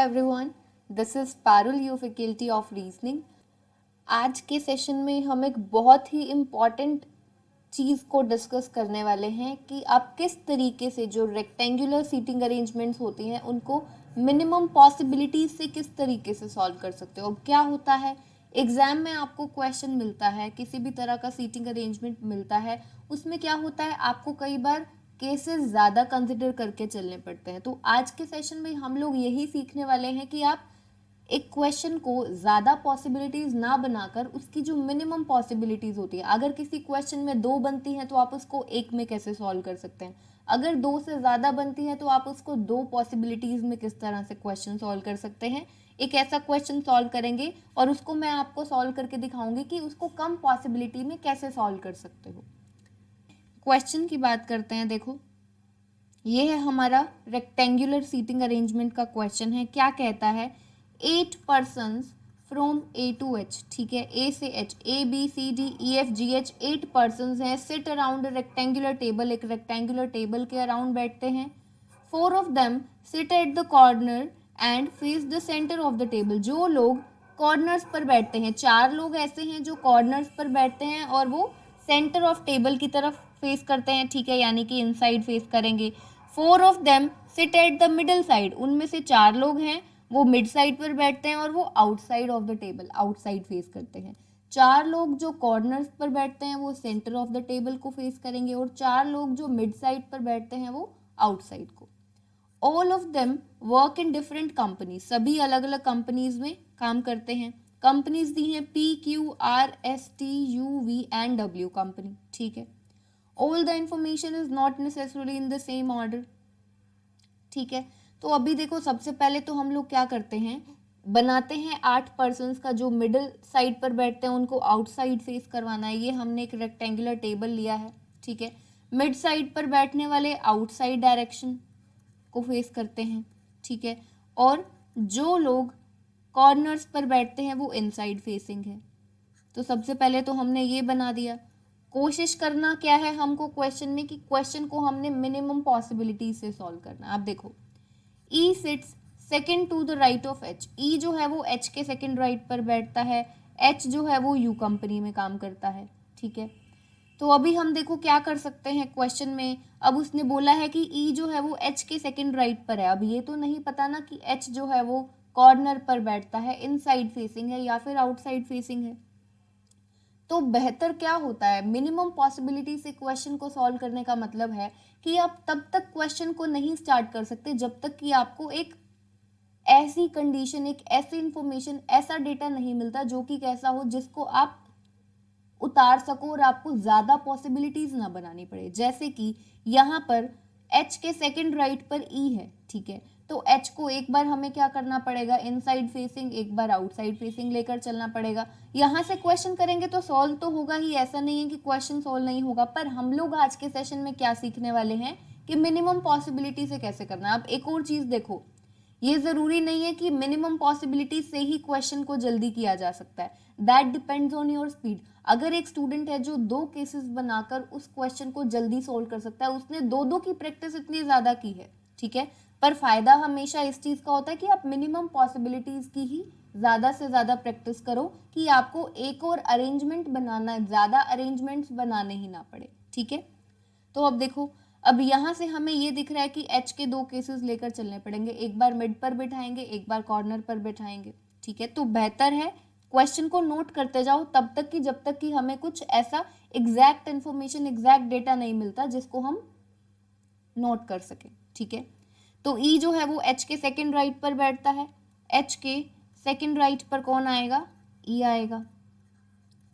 everyone, this is Parul, your faculty of reasoning. आज के session में हम एक बहुत ही इम्पॉर्टेंट चीज़ को डिस्कस करने वाले हैं कि आप किस तरीके से जो रेक्टेंगुलर सीटिंग अरेंजमेंट्स होती हैं उनको मिनिमम पॉसिबिलिटीज से किस तरीके से सॉल्व कर सकते हो। अब क्या होता है, एग्जाम में आपको क्वेश्चन मिलता है, किसी भी तरह का सीटिंग अरेंजमेंट मिलता है, उसमें क्या होता है आपको कई बार केसेस ज़्यादा कंसिडर करके चलने पड़ते हैं। तो आज के सेशन में हम लोग यही सीखने वाले हैं कि आप एक क्वेश्चन को ज़्यादा पॉसिबिलिटीज़ ना बनाकर उसकी जो मिनिमम पॉसिबिलिटीज़ होती है, अगर किसी क्वेश्चन में 2 बनती हैं तो आप उसको 1 में कैसे सॉल्व कर सकते हैं, अगर 2 से ज़्यादा बनती हैं तो आप उसको 2 पॉसिबिलिटीज़ में किस तरह से क्वेश्चन सॉल्व कर सकते हैं। एक ऐसा क्वेश्चन सॉल्व करेंगे और उसको मैं आपको सॉल्व करके दिखाऊंगी कि उसको कम पॉसिबिलिटी में कैसे सॉल्व कर सकते हो। क्वेश्चन की बात करते हैं। देखो, ये है हमारा रेक्टेंगुलर सीटिंग अरेंजमेंट का क्वेश्चन है। क्या कहता है, 8 persons from A to H, ठीक है, ए से H, A B C D E F G H, 8 persons हैं, सिट अराउंड रेक्टेंगुलर टेबल, एक रेक्टेंगुलर टेबल के अराउंड बैठते हैं। 4 of them sit at the corner and face the centre of the table. जो लोग corners पर बैठते हैं, 4 लोग ऐसे हैं जो कॉर्नर्स पर बैठते हैं और वो सेंटर ऑफ टेबल की तरफ फेस करते हैं, ठीक है, यानी कि इनसाइड फेस करेंगे। 4 of them sit at the middle side, उनमें से 4 लोग हैं वो मिड साइड पर बैठते हैं और वो outside of the table, outside face करते हैं। 4 लोग जो कॉर्नर्स पर बैठते हैं वो सेंटर ऑफ द टेबल को फेस करेंगे और 4 लोग जो मिड साइड पर बैठते हैं वो आउटसाइड को। All of them work in different company, सभी अलग अलग कंपनीज में काम करते हैं। कंपनीज दी हैं PQRSTUV and W कंपनी, ठीक है। All the information is not necessarily in the same order, ठीक है। तो अभी देखो, सबसे पहले तो हम लोग क्या करते हैं, बनाते हैं 8 पर्सन्स का, जो मिडिल साइड पर बैठते हैं उनको आउटसाइड फेस करवाना है। ये हमने एक रेक्टेंगुलर टेबल लिया है, ठीक है। मिड साइड पर बैठने वाले आउटसाइड डायरेक्शन को फेस करते हैं, ठीक है। और जो लोग कॉर्नर्स पर बैठते हैं वो इनसाइड फेसिंग है। तो सबसे पहले तो हमने ये बना दिया। कोशिश करना क्या है हमको क्वेश्चन में कि क्वेश्चन को हमने मिनिमम पॉसिबिलिटी से सॉल्व करना। आप देखो, E sits second to the right of H, E जो है वो एच के सेकेंड राइट पर बैठता है, एच जो है वो यू कंपनी में काम करता है, ठीक है। तो अभी हम देखो क्या कर सकते हैं क्वेश्चन में। अब उसने बोला है कि ई जो है वो एच के सेकेंड राइट पर है। अब ये तो नहीं पता ना कि एच जो है वो कॉर्नर पर बैठता है, इनसाइड फेसिंग है या फिर आउटसाइड फेसिंग है। तो बेहतर क्या होता है, मिनिमम पॉसिबिलिटी से क्वेश्चन को सॉल्व करने का मतलब है कि आप तब तक क्वेश्चन को नहीं स्टार्ट कर सकते जब तक कि आपको एक ऐसी कंडीशन, एक ऐसी इंफॉर्मेशन, ऐसा डेटा नहीं मिलता जो कि कैसा हो जिसको आप उतार सको और आपको ज़्यादा पॉसिबिलिटीज ना बनानी पड़े। जैसे कि यहाँ पर एच के सेकेंड राइट पर ई है, ठीक है। तो एच को एक बार हमें क्या करना पड़ेगा, इनसाइड फेसिंग, एक बार आउटसाइड फेसिंग लेकर चलना पड़ेगा। यहाँ से क्वेश्चन करेंगे तो सॉल्व तो होगा ही, ऐसा नहीं है कि क्वेश्चन सॉल्व नहीं होगा। पर हम लोग आज के सेशन में क्या सीखने वाले हैं कि मिनिमम पॉसिबिलिटी से कैसे करना है। अब एक और चीज़ देखो, ये ज़रूरी नहीं है कि मिनिमम पॉसिबिलिटी से ही क्वेश्चन को जल्दी किया जा सकता है। That depends on your speed. अगर एक स्टूडेंट है जो 2 केसेस बनाकर उस क्वेश्चन को जल्दी सोल्व कर सकता है, उसने 2-2 की प्रैक्टिस इतनी ज़्यादा की है, ठीक है। पर फायदा हमेशा इस चीज़ का होता है कि आप मिनिमम पॉसिबिलिटीज़ की ही ज़्यादा से ज़्यादा प्रैक्टिस करो कि आपको एक और अरेंजमेंट बनाना, ज़्यादा अरेंजमेंट्स बनाने ही ना पड़े, ठीक है। तो अब देखो, अब यहाँ से हमें ये दिख रहा है कि एच के 2 केसेस लेकर चलने पड़ेंगे, एक बार मिड पर बिठाएंगे, एक बार कॉर्नर पर बिठाएंगे, ठीक है। तो बेहतर है क्वेश्चन को नोट करते जाओ तब तक कि जब तक कि हमें कुछ ऐसा एग्जैक्ट इन्फॉर्मेशन, एग्जैक्ट डेटा नहीं मिलता जिसको हम नोट कर सके, ठीक है। तो ई जो है वो एच के सेकेंड राइट पर बैठता है, एच के सेकेंड राइट पर कौन आएगा, ई आएगा,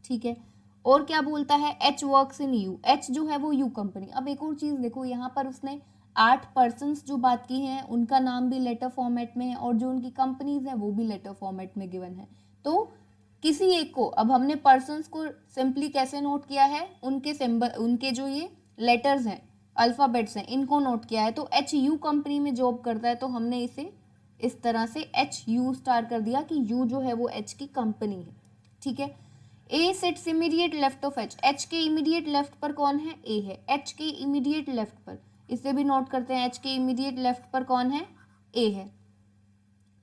ठीक है। और क्या बोलता है, H works in you, H जो है वो यू कंपनी। अब एक और चीज़ देखो, यहाँ पर उसने 8 पर्सन्स जो बात की हैं उनका नाम भी लेटर फॉर्मेट में है और जो उनकी कंपनीज है वो भी लेटर फॉर्मेट में गिवन है। तो किसी एक को, अब हमने पर्सन्स को सिंपली कैसे नोट किया है, उनके सिंबल, उनके जो ये लेटर्स हैं, अल्फ़ाबेट्स हैं, इनको नोट किया है। तो एच यू कंपनी में जॉब करता है तो हमने इसे इस तरह से एच यू स्टार कर दिया कि यू जो है वो एच की कंपनी है, ठीक है। A sits immediate left of H, H के इमीडिएट लेफ्ट पर कौन है, ए है। एच के इमीडिएट लेफ्ट पर, इसे भी नोट करते हैं, एच के इमीडिएट लेफ्ट पर कौन है, ए है,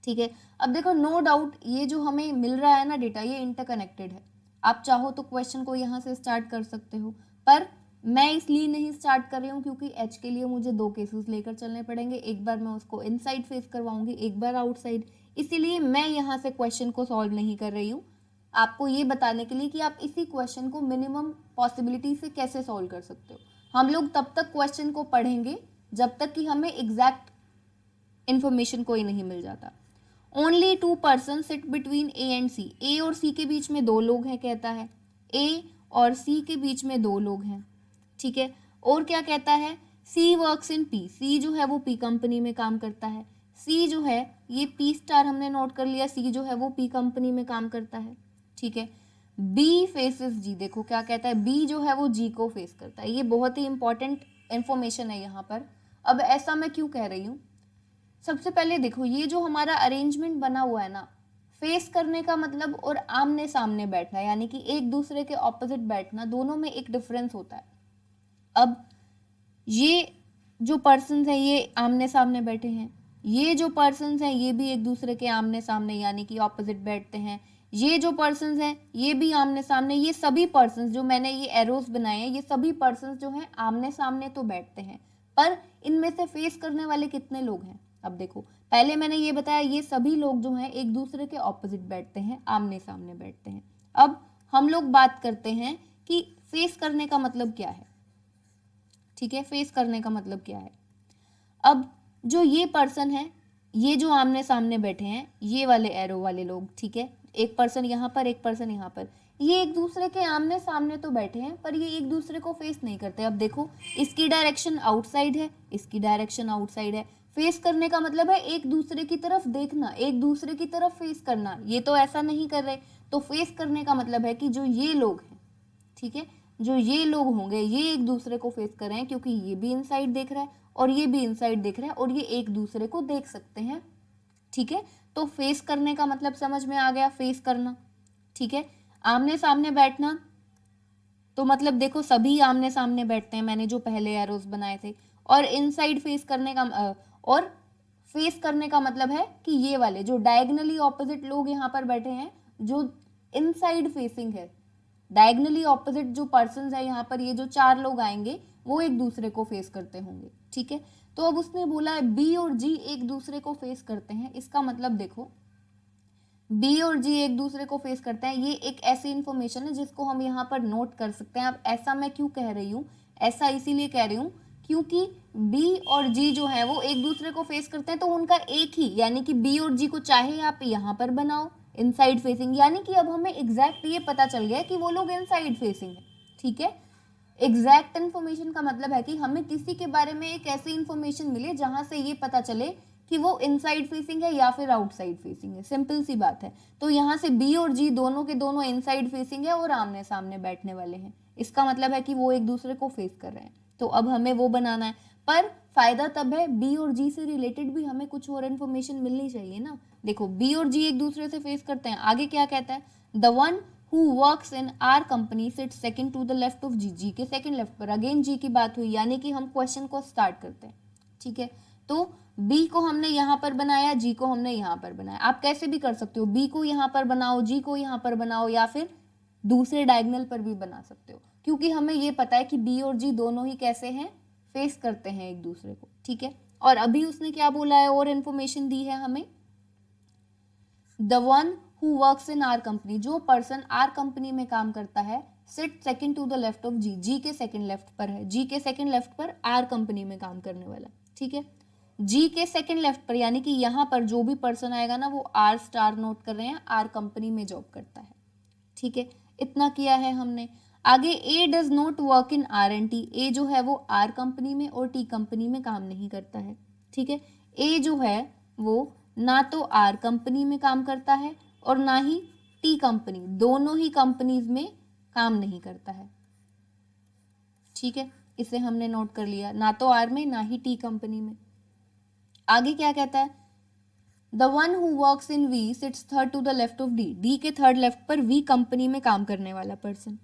ठीक है। अब देखो नो डाउट ये जो हमें मिल रहा है ना डेटा, ये इंटरकनेक्टेड है। आप चाहो तो क्वेश्चन को यहाँ से स्टार्ट कर सकते हो, पर मैं इसलिए नहीं स्टार्ट कर रही हूँ क्योंकि एच के लिए मुझे 2 केसेस लेकर चलने पड़ेंगे। एक बार मैं उसको इनसाइड फेस करवाऊंगी, एक बार आउटसाइड। इसीलिए मैं यहाँ से क्वेश्चन को सॉल्व नहीं कर रही हूँ, आपको ये बताने के लिए कि आप इसी क्वेश्चन को मिनिमम पॉसिबिलिटी से कैसे सॉल्व कर सकते हो। हम लोग तब तक क्वेश्चन को पढ़ेंगे जब तक कि हमें एग्जैक्ट इंफॉर्मेशन कोई नहीं मिल जाता। Only 2 person sit between A and C, A और सी के बीच में 2 लोग हैं कहता है, ए और सी के बीच में 2 लोग हैं, ठीक है। और क्या कहता है, सी वर्क्स इन पी, सी जो है वो पी कंपनी में काम करता है, सी जो है ये पी स्टार हमने नोट कर लिया, सी जो है वो पी कंपनी में काम करता है, ठीक है। बी फेसेस जी, देखो क्या कहता है, बी जो है वो जी को फेस करता है। ये बहुत ही इंपॉर्टेंट इंफॉर्मेशन है यहाँ पर। अब ऐसा मैं क्यों कह रही हूँ, सबसे पहले देखो ये जो हमारा अरेंजमेंट बना हुआ है ना, फेस करने का मतलब और आमने सामने बैठना, यानी कि एक दूसरे के ऑपोजिट बैठना, दोनों में एक डिफरेंस होता है। अब ये जो पर्सन्स हैं ये आमने सामने बैठे हैं, ये जो पर्सन्स हैं ये भी एक दूसरे के आमने सामने यानी कि ऑपोजिट बैठते हैं, ये जो पर्सन्स हैं ये भी आमने सामने। ये सभी पर्सन्स जो मैंने ये एरोस बनाए हैं, ये सभी पर्सन्स जो हैं आमने सामने तो बैठते हैं, पर इनमें से फेस करने वाले कितने लोग हैं। अब देखो पहले मैंने ये बताया ये सभी लोग जो हैं एक दूसरे के ऑपोजिट बैठते हैं, आमने सामने बैठते हैं। अब हम लोग बात करते हैं कि फेस करने का मतलब क्या है, ठीक है। फेस करने का मतलब क्या है, अब जो ये पर्सन है, ये जो आमने सामने बैठे हैं ये वाले एरो वाले लोग, ठीक है, एक पर्सन यहाँ पर एक पर्सन यहाँ पर, ये एक दूसरे के आमने सामने तो बैठे हैं पर ये एक दूसरे को फेस नहीं करते। अब देखो इसकी डायरेक्शन आउटसाइड है, इसकी डायरेक्शन आउटसाइड है। फेस करने का मतलब है एक दूसरे की तरफ देखना, एक दूसरे की तरफ फेस करना, ये तो ऐसा नहीं कर रहे। तो फेस करने का मतलब है कि जो ये लोग हैं, ठीक है, जो ये लोग होंगे ये एक दूसरे को फेस कर रहे हैं क्योंकि ये भी इनसाइड देख रहा है और ये भी इनसाइड देख रहा है और ये एक दूसरे को देख सकते हैं, ठीक है। तो फेस करने का मतलब समझ में आ गया, फेस करना, ठीक है। आमने सामने बैठना तो मतलब देखो सभी आमने सामने बैठते हैं, मैंने जो पहले एरोस बनाए थे। और इनसाइड फेस करने का और फेस करने का मतलब है कि ये वाले जो डायगनली ऑपोजिट लोग यहाँ पर बैठे हैं, जो इनसाइड फेसिंग है, डायगनली ऑपोजिट जो पर्सन है यहाँ पर, ये जो 4 लोग आएंगे वो एक दूसरे को फेस करते होंगे, ठीक है। तो अब उसने बोला है बी और जी एक दूसरे को फेस करते हैं, इसका मतलब देखो बी और जी एक दूसरे को फेस करते हैं, ये एक ऐसी इंफॉर्मेशन है जिसको हम यहाँ पर नोट कर सकते हैं। अब ऐसा मैं क्यों कह रही हूँ, ऐसा इसीलिए कह रही हूँ क्योंकि बी और जी जो है वो एक दूसरे को फेस करते हैं, तो उनका एक ही, यानी कि बी और जी को चाहे आप यहाँ पर बनाओ इनसाइड फेसिंग, यानी कि अब हमें एग्जैक्ट ये पता चल गया कि वो लोग इनसाइड फेसिंग है, ठीक है। एग्जैक्ट इन्फॉर्मेशन का मतलब है कि हमें किसी के बारे में एक ऐसी इंफॉर्मेशन मिले जहां से ये पता चले कि वो इनसाइड फेसिंग है या फिर आउटसाइड फेसिंग है, सिंपल सी बात है। तो यहाँ से बी और जी दोनों के दोनों इनसाइड फेसिंग है और आमने सामने बैठने वाले हैं, इसका मतलब है कि वो एक दूसरे को फेस कर रहे हैं। तो अब हमें वो बनाना है, पर फायदा तब है बी और जी से रिलेटेड भी हमें कुछ और इन्फॉर्मेशन मिलनी चाहिए ना। देखो बी और जी एक दूसरे से फेस करते हैं, आगे क्या कहता है, the one who works in our company sits second to the left of ji, G के सेकंड लेफ्ट पर, अगेन जी की बात हुई, यानी कि हम क्वेश्चन को स्टार्ट करते हैं, ठीक है। तो बी को हमने यहाँ पर बनाया, जी को हमने यहाँ पर बनाया। आप कैसे भी कर सकते हो, बी को यहाँ पर बनाओ, जी को यहाँ पर बनाओ, या फिर दूसरे डायगोनल पर भी बना सकते हो, क्योंकि हमें ये पता है कि बी और जी दोनों ही कैसे हैं, फेस करते हैं एक दूसरे को, ठीक है। और अभी उसने क्या बोला है, और इन्फॉर्मेशन दी है हमें, the one who works in R company, जो पर्सन आर कंपनी में काम करता है, sit second to the left of G, G के सेकंड लेफ्ट पर है, जी के सेकंड लेफ्ट पर आर कंपनी में काम करने वाला, ठीक है। जी के सेकंड लेफ्ट पर, यानी कि यहाँ पर जो भी पर्सन आएगा ना वो आर स्टार नोट कर रहे हैं, आर कंपनी में जॉब करता है, ठीक है। इतना किया है हमने। आगे A does not work in R and T, A जो है वो आर कंपनी में और टी कंपनी में काम नहीं करता है, ठीक है। ए जो है वो ना तो आर कंपनी में काम करता है और ना ही टी कंपनी, दोनों ही कंपनीज में काम नहीं करता है, ठीक है। इसे हमने नोट कर लिया, ना तो आर में ना ही टी कंपनी में। आगे क्या कहता है, the one who works in V sits third to the left of D, D के थर्ड लेफ्ट पर वी कंपनी में काम करने वाला पर्सन,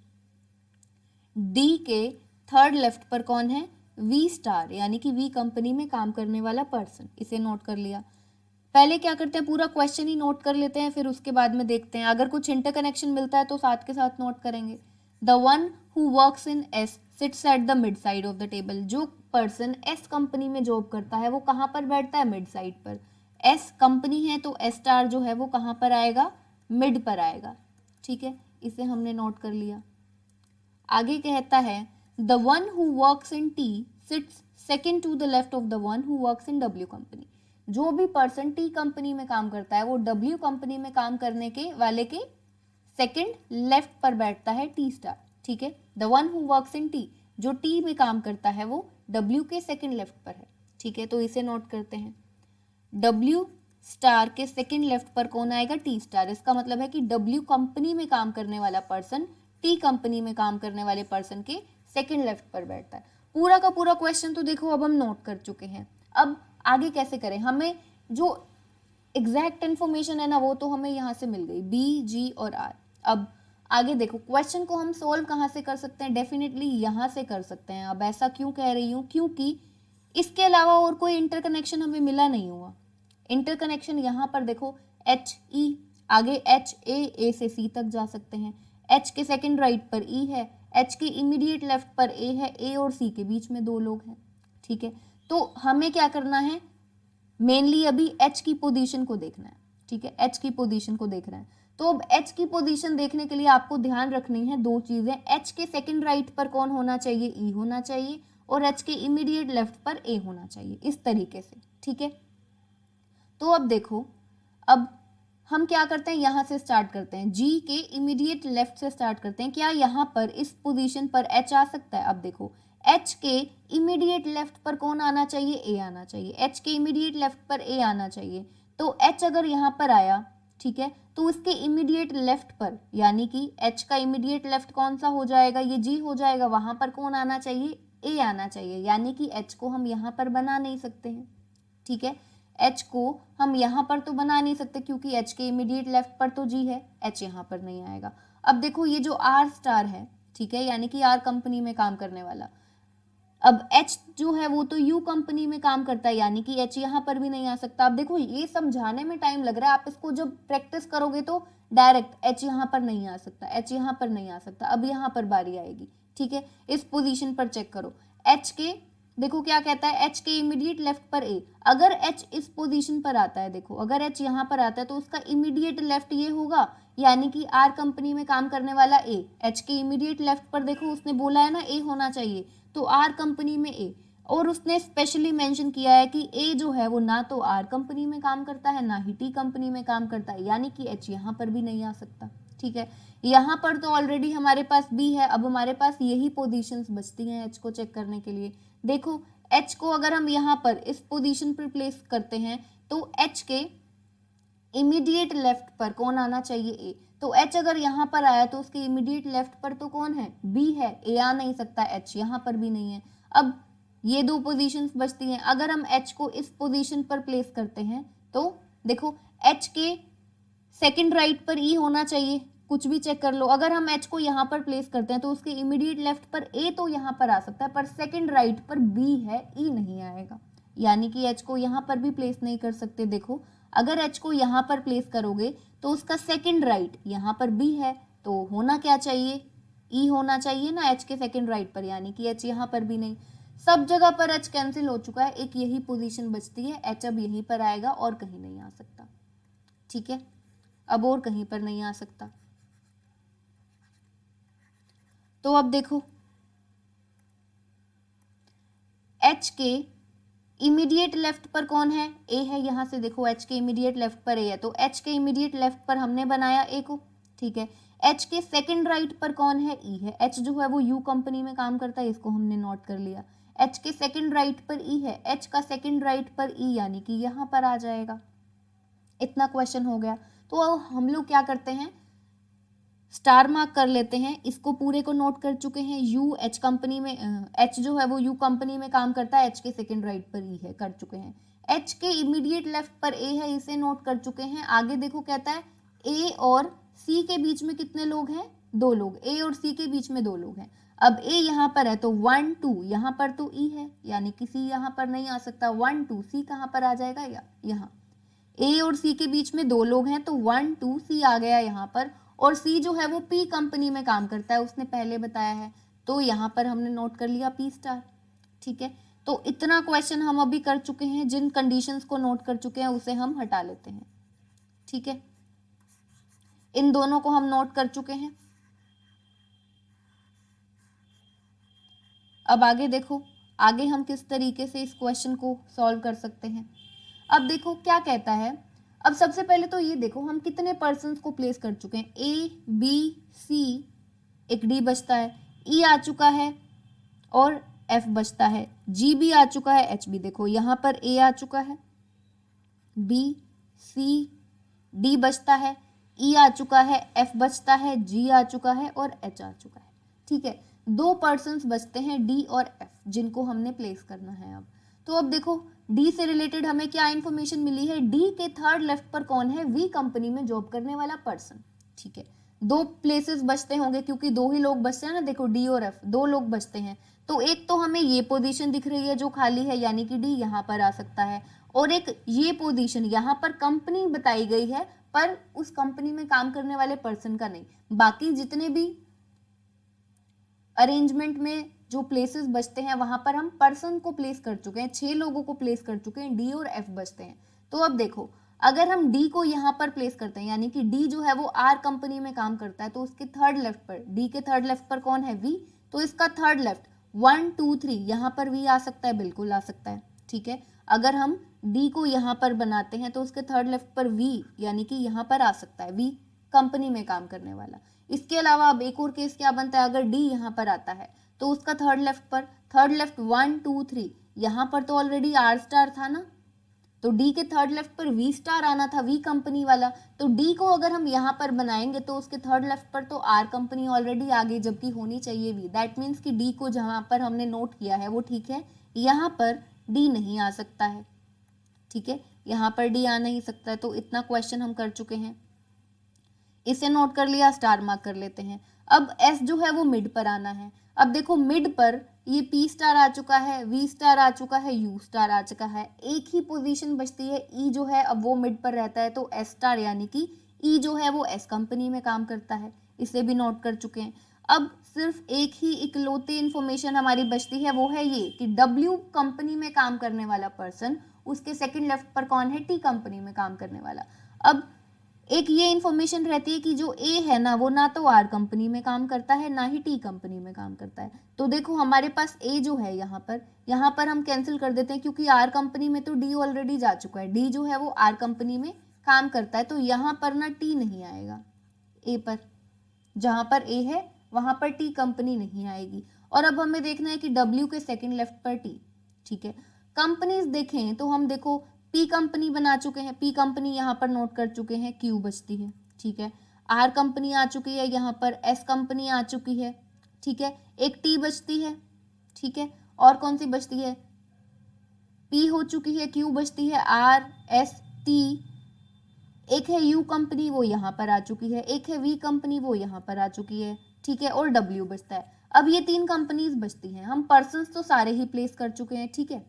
डी के थर्ड लेफ्ट पर कौन है, वी स्टार, यानी कि वी कंपनी में काम करने वाला पर्सन, इसे नोट कर लिया। पहले क्या करते हैं, पूरा क्वेश्चन ही नोट कर लेते हैं, फिर उसके बाद में देखते हैं अगर कुछ इंटरकनेक्शन मिलता है तो साथ के साथ नोट करेंगे। The one who works in S seats at the mid side of the table. जो पर्सन एस कंपनी में जॉब करता है वो कहाँ पर बैठता है, मिड साइड पर। एस कंपनी है तो एस स्टार जो है वो कहाँ पर आएगा, मिड पर आएगा। ठीक है, इसे हमने नोट कर लिया। आगे कहता है the one who works in T sits second to the left of the one who works in W company. जो भी पर्सन टी कंपनी में काम करता है वो डब्ल्यू कंपनी में काम करने के वाले के सेकेंड लेफ्ट पर बैठता है, टी स्टार। ठीक है, the one who works in T, जो टी में काम करता है वो डब्ल्यू के सेकेंड लेफ्ट पर है। ठीक है, तो इसे नोट करते हैं। डब्ल्यू स्टार के सेकेंड लेफ्ट पर कौन आएगा, टी स्टार। इसका मतलब है कि डब्ल्यू कंपनी में काम करने वाला पर्सन टी कंपनी में काम करने वाले पर्सन के सेकेंड लेफ्ट पर बैठता है। पूरा का पूरा क्वेश्चन तो देखो अब हम नोट कर चुके हैं। अब आगे कैसे करें, हमें जो एग्जैक्ट इन्फॉर्मेशन है ना वो तो हमें यहाँ से मिल गई, बी, जी और आर। अब आगे देखो, क्वेश्चन को हम सोल्व कहाँ से कर सकते हैं, डेफिनेटली यहाँ से कर सकते हैं। अब ऐसा क्यों कह रही हूँ, क्योंकि इसके अलावा और कोई इंटरकनेक्शन हमें मिला नहीं हुआ। इंटरकनेक्शन यहाँ पर देखो, एच ई, आगे एच ए से सी तक जा सकते हैं। एच के सेकेंड राइट पर ई है, एच के इमीडिएट लेफ्ट पर ए है, ए और सी के बीच में दो लोग हैं। ठीक है, तो हमें क्या करना है, मेनली अभी एच की पोजीशन को देखना है। ठीक है, एच की पोजीशन को देखना है। तो अब एच की पोजीशन देखने के लिए आपको ध्यान रखनी है दो चीजें। एच के सेकेंड राइट पर कौन होना चाहिए, ई होना चाहिए, और एच के इमीडिएट लेफ्ट पर ए होना चाहिए, इस तरीके से। ठीक है, तो अब देखो, अब हम क्या करते हैं, यहां से स्टार्ट करते हैं, जी के इमीडिएट लेफ्ट से स्टार्ट करते हैं। क्या यहाँ पर इस पोजीशन पर एच आ सकता है? अब देखो, एच के इमीडिएट लेफ्ट पर कौन आना चाहिए, ए आना चाहिए। एच के इमीडिएट लेफ्ट पर ए आना चाहिए, तो एच अगर यहाँ पर आया, ठीक है, तो उसके इमीडिएट लेफ्ट पर, यानी कि एच का इमीडिएट लेफ्ट कौन सा हो जाएगा, ये जी हो जाएगा। वहां पर कौन आना चाहिए, ए आना चाहिए, यानी कि एच को हम यहाँ पर बना नहीं सकते हैं। ठीक है, एच को हम यहाँ पर तो बना नहीं सकते क्योंकि एच के इमीडिएट लेफ्ट पर तो जी है, एच यहाँ पर नहीं आएगा। अब देखो, ये जो आर स्टार है, ठीक है, यानी कि आर कंपनी में काम करने वाला, अब एच जो है वो तो यू कंपनी में काम करता है, यानी कि एच यहाँ पर भी नहीं आ सकता। अब देखो, ये समझाने में टाइम लग रहा है, आप इसको जब प्रैक्टिस करोगे तो डायरेक्ट एच यहाँ पर नहीं आ सकता, एच यहाँ पर नहीं आ सकता। अब यहाँ पर बारी आएगी। ठीक है, इस पोजीशन पर चेक करो, एच के देखो क्या कहता है, एच के इमीडिएट लेफ्ट पर ए। अगर एच इस पोजीशन पर आता है, देखो अगर एच यहाँ पर आता है तो उसका इमीडिएट लेफ्ट ये होगा, यानी कि आर कंपनी में काम करने वाला ए। एच के इमीडिएट लेफ्ट पर देखो, उसने बोला है ना ए होना चाहिए, तो आर कंपनी में ए। और उसने स्पेशली मेंशन किया है कि ए जो है वो ना तो आर कंपनी में काम करता है ना ही टी कंपनी में काम करता है, यानी कि एच यहाँ पर भी नहीं आ सकता। ठीक है, यहाँ पर तो ऑलरेडी हमारे पास बी है, अब हमारे पास यही पोजीशंस बचती हैं एच को चेक करने के लिए। देखो, एच को अगर हम यहाँ पर इस पोजीशन पर प्लेस करते हैं तो एच के इमीडिएट लेफ्ट पर कौन आना चाहिए, ए। तो एच अगर यहाँ पर आया तो उसके इमीडिएट लेफ्ट पर तो कौन है, बी है, ए आ नहीं सकता, एच यहाँ पर भी नहीं है। अब ये दो पोजीशंस बचती हैं। अगर हम एच को इस पोजीशन पर प्लेस करते हैं तो देखो, एच के सेकंड राइट पर ई होना चाहिए, कुछ भी चेक कर लो। अगर हम एच को यहाँ पर प्लेस करते हैं तो उसके इमीडिएट लेफ्ट पर ए तो यहाँ पर आ सकता है, पर सेकंड राइट पर बी है, ई नहीं आएगा, यानी कि एच को यहाँ पर भी प्लेस नहीं कर सकते। देखो, अगर एच को यहाँ पर प्लेस करोगे तो उसका सेकंड राइट यहाँ पर बी है, तो होना क्या चाहिए, ई होना चाहिए ना एच के सेकंड राइट पर, यानी कि एच यहाँ पर भी नहीं। सब जगह पर एच कैंसिल हो चुका है, एक यही पोजीशन बचती है, एच अब यहीं पर आएगा और कहीं नहीं आ सकता। ठीक है, अब और कहीं पर नहीं आ सकता। तो अब देखो, एच के इमीडिएट लेफ्ट पर कौन है, ए है। यहां से देखो, एच के इमीडिएट लेफ्ट पर ए है, तो एच के इमीडिएट लेफ्ट पर हमने बनाया ए को। ठीक है, एच के सेकंड राइट पर कौन है, ई है। एच जो है वो यू कंपनी में काम करता है, इसको हमने नोट कर लिया। एच के सेकंड राइट पर ई है, एच का सेकंड राइट पर ई, यानी कि यहां पर आ जाएगा। इतना क्वेश्चन हो गया। तो हम लोग क्या करते हैं, स्टार मार्क कर लेते हैं, इसको पूरे को नोट कर चुके हैं। यू एच कंपनी में, एच जो है वो यू कंपनी में काम करता है, एच के सेकंड राइट पर ई है, कर चुके हैं। एच के इमीडिएट लेफ्ट पर ए है, इसे नोट कर चुके हैं। आगे देखो, कहता है ए और सी के बीच में कितने लोग हैं, दो लोग, ए और सी के बीच में दो लोग हैं। अब ए यहाँ पर है तो 1 2, यहाँ पर तो ई है, यानी कि सी यहाँ पर नहीं आ सकता। 1 2, सी कहाँ पर आ जाएगा, यहाँ। ए और सी के बीच में 2 लोग हैं, तो 1 2 सी आ गया यहाँ पर, और सी जो है वो पी कंपनी में काम करता है, उसने पहले बताया है, तो यहाँ पर हमने नोट कर लिया पी स्टार। ठीक है, तो इतना क्वेश्चन हम अभी कर चुके हैं, जिन कंडीशंस को नोट कर चुके हैं उसे हम हटा लेते हैं। ठीक है, इन दोनों को हम नोट कर चुके हैं। अब आगे देखो, आगे हम किस तरीके से इस क्वेश्चन को सॉल्व कर सकते हैं। अब देखो क्या कहता है। अब सबसे पहले तो ये देखो हम कितने पर्सन्स को प्लेस कर चुके हैं, ए बी सी, एक डी बचता है, ई आ चुका है और एफ बचता है, जी भी आ चुका है, एच भी। देखो यहाँ पर ए आ चुका है, बी सी डी बचता है, ई आ चुका है, एफ बचता है, जी आ चुका है और एच आ चुका है। ठीक है, 2 पर्सन्स बचते हैं डी और एफ, जिनको हमने प्लेस करना है। अब तो अब देखो डी से रिलेटेड हमें क्या इंफॉर्मेशन मिली है, डी के थर्ड लेफ्ट पर कौन है, वी कंपनी में जॉब करने वाला पर्सन। ठीक है, 2 प्लेसेस बचते होंगे क्योंकि 2 ही लोग बचते हैं ना, देखो डी और एफ 2 लोग बचते हैं, तो एक तो हमें ये पोजीशन दिख रही है जो खाली है, यानी कि डी यहाँ पर आ सकता है, और एक ये पोजीशन यहाँ पर कंपनी बताई गई है पर उस कंपनी में काम करने वाले पर्सन का नहीं। बाकी जितने भी अरेंजमेंट में जो प्लेसेस बचते हैं वहां पर हम पर्सन को प्लेस कर चुके हैं, 6 लोगों को प्लेस कर चुके हैं, डी और एफ बचते हैं। तो अब देखो अगर हम डी को यहाँ पर प्लेस करते हैं, यानी कि डी जो है वो आर कंपनी में काम करता है, तो उसके थर्ड लेफ्ट पर, डी के थर्ड लेफ्ट पर कौन है, वी, तो इसका थर्ड लेफ्ट 1 2 3 यहाँ पर वी आ सकता है, बिल्कुल आ सकता है। ठीक है, अगर हम डी को यहाँ पर बनाते हैं तो उसके थर्ड लेफ्ट पर वी, यानी कि यहाँ पर आ सकता है, वी कंपनी में काम करने वाला। इसके अलावा अब एक और केस क्या बनता है, अगर डी यहाँ पर आता है तो उसका थर्ड लेफ्ट 1 2 3 यहाँ पर तो ऑलरेडी आर स्टार था ना, तो डी के थर्ड लेफ्ट पर वी स्टार आना था, वी कंपनी वाला, तो डी को अगर हम यहाँ पर बनाएंगे तो उसके थर्ड लेफ्ट पर तो आर कंपनी ऑलरेडी आ गई, जबकि होनी चाहिए वी। दैट मीन्स कि डी को जहाँ पर हमने नोट किया है वो ठीक है, यहाँ पर डी नहीं आ सकता है। ठीक है, यहाँ पर डी आ नहीं सकता है, तो इतना क्वेश्चन हम कर चुके हैं, इसे नोट कर लिया, स्टार मार्क कर लेते हैं। अब एस जो है वो मिड पर आना है। अब देखो मिड पर ये पी स्टार आ चुका है, वी स्टार आ चुका है, यू स्टार आ चुका है, एक ही पोजीशन बचती है, ई जो है अब वो मिड पर रहता है, तो एस स्टार यानी कि ई जो है वो एस कंपनी में काम करता है, इसे भी नोट कर चुके हैं। अब सिर्फ एक ही इकलौती इंफॉर्मेशन हमारी बचती है, वो है ये कि डब्ल्यू कंपनी में काम करने वाला पर्सन, उसके सेकंड लेफ्ट पर कौन है, टी कंपनी में काम करने वाला। अब एक ये इन्फॉर्मेशन रहती है कि जो ए है ना वो ना तो आर कंपनी में काम करता है ना ही टी कंपनी में काम करता है, तो देखो हमारे पास ए जो है यहाँ पर हम कैंसिल कर देते हैं, क्योंकि आर कंपनी में तो डी ऑलरेडी जा चुका है, डी जो है वो आर कंपनी में काम करता है, तो यहाँ पर ना टी नहीं आएगा, ए पर जहाँ पर ए है वहां पर टी कंपनी नहीं आएगी। और अब हमें देखना है कि डब्ल्यू के सेकेंड लेफ्ट पर टी। ठीक है, कंपनीज देखें तो हम देखो पी कंपनी बना चुके हैं, पी कंपनी यहाँ पर नोट कर चुके हैं, क्यू बचती है। ठीक है, आर कंपनी आ चुकी है, यहाँ पर एस कंपनी आ चुकी है। ठीक है, एक टी बचती है। ठीक है, और कौन सी बचती है, पी हो चुकी है, क्यू बचती है, आर एस टी, एक है यू कंपनी वो यहाँ पर आ चुकी है, एक है वी कंपनी वो यहाँ पर आ चुकी है। ठीक है, और डब्ल्यू बचता है। अब ये 3 कंपनीज बचती हैं, हम पर्सन्स तो सारे ही प्लेस कर चुके हैं। ठीक है,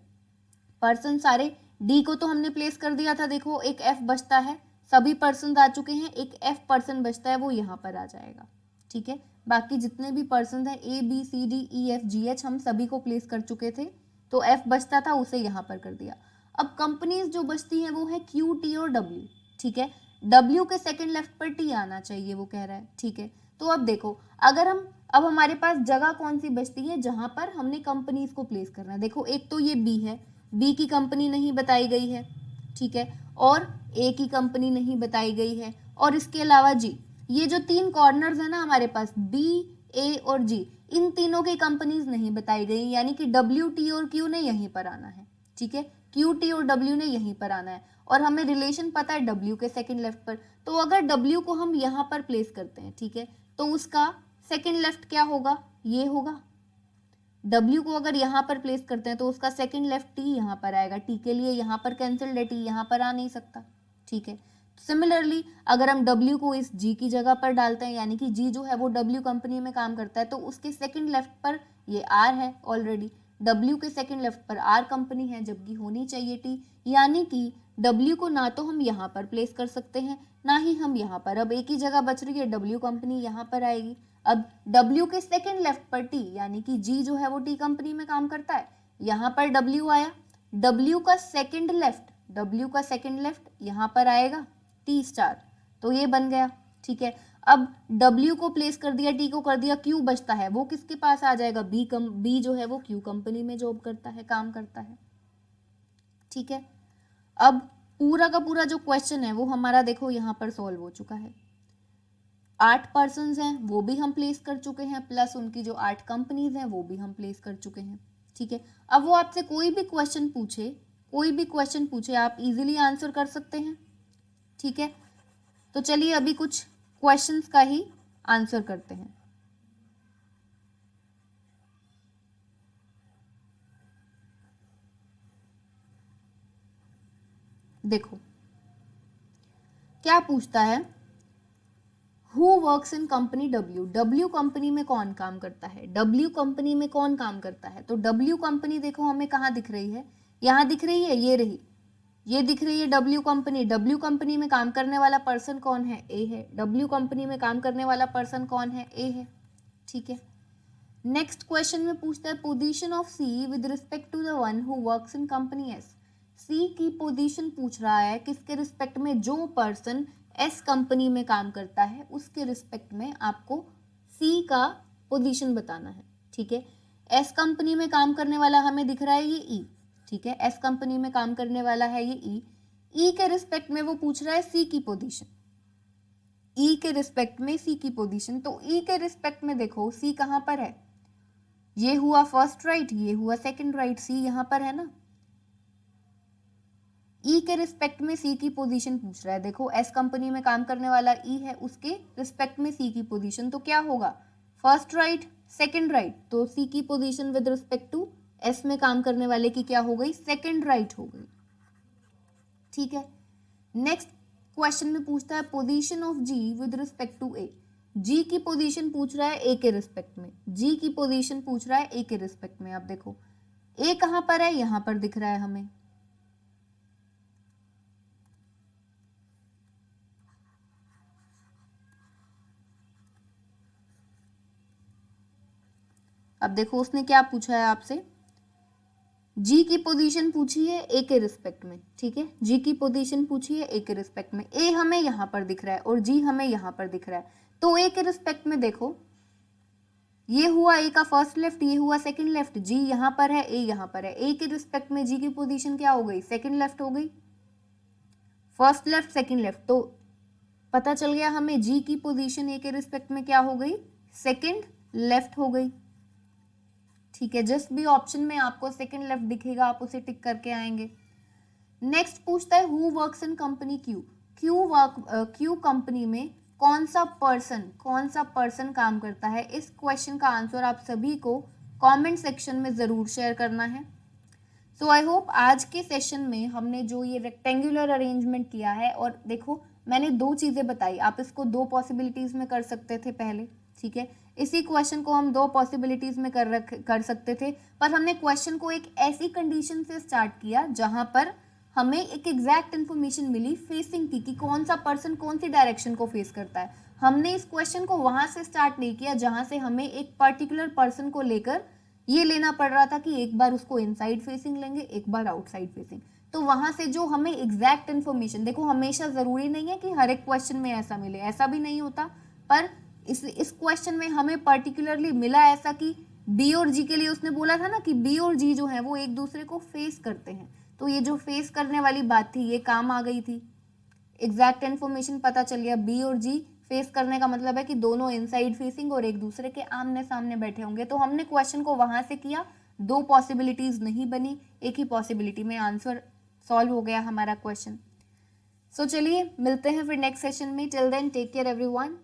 पर्सन सारे, डी को तो हमने प्लेस कर दिया था, देखो एक एफ बचता है, सभी पर्सन आ चुके हैं, एक एफ पर्सन बचता है वो यहाँ पर आ जाएगा। ठीक है, बाकी जितने भी पर्सन हैं A B C D E F G H हम सभी को प्लेस कर चुके थे, तो एफ बचता था उसे यहाँ पर कर दिया। अब कंपनीज जो बचती हैं वो है क्यू टी और डब्ल्यू। ठीक है, डब्ल्यू के सेकंड लेफ्ट पर टी आना चाहिए वो कह रहा है। ठीक है, तो अब देखो अगर हम, अब हमारे पास जगह कौन सी बचती है जहां पर हमने कंपनीज को प्लेस करना है। देखो एक तो ये बी है, बी की कंपनी नहीं बताई गई है। ठीक है, और ए की कंपनी नहीं बताई गई है, और इसके अलावा जी, ये जो 3 कॉर्नर्स है ना हमारे पास बी ए और जी, इन तीनों की कंपनीज नहीं बताई गई, यानी कि डब्ल्यू टी और क्यू ने यहीं पर आना है। ठीक है, क्यू टी और डब्ल्यू ने यहीं पर आना है, और हमें रिलेशन पता है डब्ल्यू के सेकंड लेफ्ट पर, तो अगर डब्ल्यू को हम यहाँ पर प्लेस करते हैं, ठीक है, तो उसका सेकंड लेफ्ट क्या होगा, ये होगा। W को अगर यहाँ पर प्लेस करते हैं तो उसका सेकंड लेफ्ट T यहाँ पर आएगा, T के लिए यहाँ पर कैंसिल्ड है, T यहाँ पर आ नहीं सकता। ठीक है, सिमिलरली अगर हम W को इस G की जगह पर डालते हैं, यानी कि G जो है वो W कंपनी में काम करता है, तो उसके सेकंड लेफ्ट पर ये R है ऑलरेडी, W के सेकंड लेफ्ट पर R कंपनी है जबकि होनी चाहिए T, यानी कि W को ना तो हम यहाँ पर प्लेस कर सकते हैं ना ही हम यहाँ पर, अब एक ही जगह बच रही है, W कंपनी यहाँ पर आएगी। अब W के सेकंड लेफ्ट पर T यानी कि G जो है वो T कंपनी में काम करता है, यहाँ पर W आया, W का सेकंड लेफ्ट यहाँ पर आएगा T स्टार, तो ये बन गया, ठीक है। अब W को प्लेस कर दिया, T को कर दिया, Q बचता है, वो किसके पास आ जाएगा, B जो है वो Q कंपनी में जॉब करता है, काम करता है, ठीक है। अब पूरा का पूरा जो क्वेश्चन है वो हमारा देखो यहाँ पर सॉल्व हो चुका है। 8 पर्सन्स हैं वो भी हम प्लेस कर चुके हैं, प्लस उनकी जो 8 कंपनीज हैं वो भी हम प्लेस कर चुके हैं, ठीक है। अब वो आपसे कोई भी क्वेश्चन पूछे आप इजीली आंसर कर सकते हैं, ठीक है। तो चलिए अभी कुछ क्वेश्चंस का ही आंसर करते हैं। देखो क्या पूछता है, who works in company W company में कौन काम करता है, W कंपनी में कौन काम करता है। तो W कंपनी देखो हमें कहाँ दिख रही है, यहाँ दिख रही है, ये रही, ये दिख रही है W कंपनी में काम करने वाला पर्सन कौन है, A है। W कंपनी में काम करने वाला पर्सन कौन है, A है, ठीक है। नेक्स्ट क्वेश्चन में पूछता है position of C with respect to the one who works in company S। C की पोजीशन पूछ रहा है किसके रिस्पेक्ट में, जो पर्सन S कंपनी में काम करता है उसके रिस्पेक्ट में आपको C का पोजीशन बताना है, ठीक है। S कंपनी में काम करने वाला हमें दिख रहा है ये E, ठीक है, S कंपनी में काम करने वाला है ये E के रिस्पेक्ट में वो पूछ रहा है C की पोजीशन, E के रिस्पेक्ट में C की पोजीशन। तो E के रिस्पेक्ट में देखो C कहाँ पर है, ये हुआ फर्स्ट राइट, ये हुआ सेकंड राइट, C यहाँ पर है ना। E के रिस्पेक्ट में C की पोजीशन पूछ रहा है, देखो S कंपनी में काम करने वाला E है, उसके रिस्पेक्ट में C की पोजीशन, तो क्या होगा, फर्स्ट राइट सेकंड राइट, तो C की position with respect to S में काम करने वाले की क्या हो गई, सेकंड राइट हो गई, ठीक है। नेक्स्ट क्वेश्चन में पूछता है position of G with respect to A। G की पोजीशन पूछ रहा है A के रिस्पेक्ट में, G की पोजीशन पूछ रहा है A के रिस्पेक्ट में। आप देखो A कहां पर है, यहां पर दिख रहा है हमें, अब देखो उसने क्या पूछा है आपसे, G की पोजीशन पूछी है A के रिस्पेक्ट में, ठीक है, G की पोजीशन पूछी है A के रिस्पेक्ट में, A हमें यहां पर दिख रहा है और G हमें यहां पर दिख रहा है। तो A के रिस्पेक्ट में देखो ये हुआ A का फर्स्ट लेफ्ट, ये हुआ सेकंड लेफ्ट, G यहाँ पर है, A यहाँ पर है, A के रिस्पेक्ट में G की पोजीशन क्या हो गई, सेकंड लेफ्ट हो गई, फर्स्ट लेफ्ट सेकंड लेफ्ट, तो पता चल गया हमें G की पोजीशन A के रिस्पेक्ट में क्या हो गई, सेकंड लेफ्ट हो गई, ठीक है। जिस भी ऑप्शन में आपको सेकंड लेफ्ट दिखेगा आप उसे टिक करके आएंगे। नेक्स्ट पूछता है who works in company Q company में कौन सा पर्सन काम करता है। इस क्वेश्चन का आंसर आप सभी को कमेंट सेक्शन में जरूर शेयर करना है। सो आई होप आज के सेशन में हमने जो ये रेक्टेंगुलर अरेंजमेंट किया है, और देखो मैंने 2 चीजें बताई, आप इसको 2 पॉसिबिलिटीज में कर सकते थे पहले, ठीक है। इसी क्वेश्चन को हम 2 पॉसिबिलिटीज में कर सकते थे, पर हमने क्वेश्चन को एक ऐसी कंडीशन से स्टार्ट किया जहां पर हमें एक एग्जैक्ट इन्फॉर्मेशन मिली फेसिंग की, कि कौन सा पर्सन कौन सी डायरेक्शन को फेस करता है। हमने इस क्वेश्चन को वहां से स्टार्ट नहीं किया जहां से हमें एक पर्टिकुलर पर्सन को लेकर ये लेना पड़ रहा था कि एक बार उसको इनसाइड फेसिंग लेंगे, एक बार आउटसाइड फेसिंग। तो वहां से जो हमें एग्जैक्ट इन्फॉर्मेशन, देखो हमेशा जरूरी नहीं है कि हर एक क्वेश्चन में ऐसा मिले, ऐसा भी नहीं होता, पर इस क्वेश्चन में हमें पर्टिकुलरली मिला ऐसा कि बी और जी के लिए उसने बोला था ना कि बी और जी जो है वो एक दूसरे को फेस करते हैं, तो ये जो फेस करने वाली बात थी ये काम आ गई थी, एग्जैक्ट इन्फॉर्मेशन पता चल गया। बी और जी फेस करने का मतलब है कि दोनों इनसाइड फेसिंग और एक दूसरे के आमने सामने बैठे होंगे। तो हमने क्वेश्चन को वहां से किया, 2 पॉसिबिलिटीज नहीं बनी, एक ही पॉसिबिलिटी में आंसर सॉल्व हो गया हमारा क्वेश्चन। सो चलिए मिलते हैं फिर नेक्स्ट सेशन में। Till then take care everyone.